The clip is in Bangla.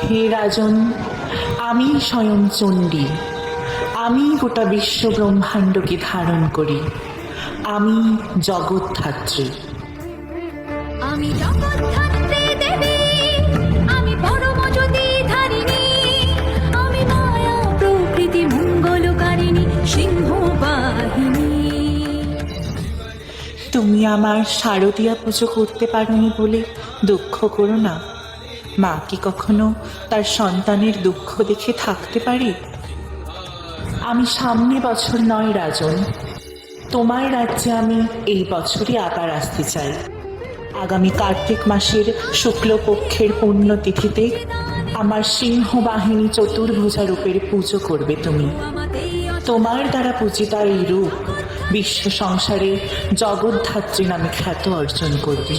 হে রাজন, আমি স্বয়ং চণ্ডী, আমি গোটা বিশ্ব ব্রহ্মাণ্ডকে ধারণ করি, আমি জগদ্ধাত্রী। আমি জগদ্ধাত্রী দেবী, আমি পরম জ্যোতি ধারিণী, আমি মায়া প্রকৃতি মঙ্গলকারিণী সিংহ বাহিনী। তুমি আমার শারদীয়া পুজো করতে পারোনি বলে দুঃখ করো না। মা কি কখনো তার সন্তানের দুঃখ দেখে থাকতে পারে? আমি সামনে বছর নয় রাজন, তোমার রাজ্যে আমি এই বছরই আবার আসতে চাই। আগামী কার্তিক মাসের শুক্লপক্ষের পুণ্যতিথিতে আমার সিংহ বাহিনী চতুর্ভুজা রূপের পুজো করবে তুমি। তোমার দ্বারা পূজিতা এই রূপ বিশ্ব সংসারে জগদ্ধাত্রী নামে খ্যাত অর্জন করবে।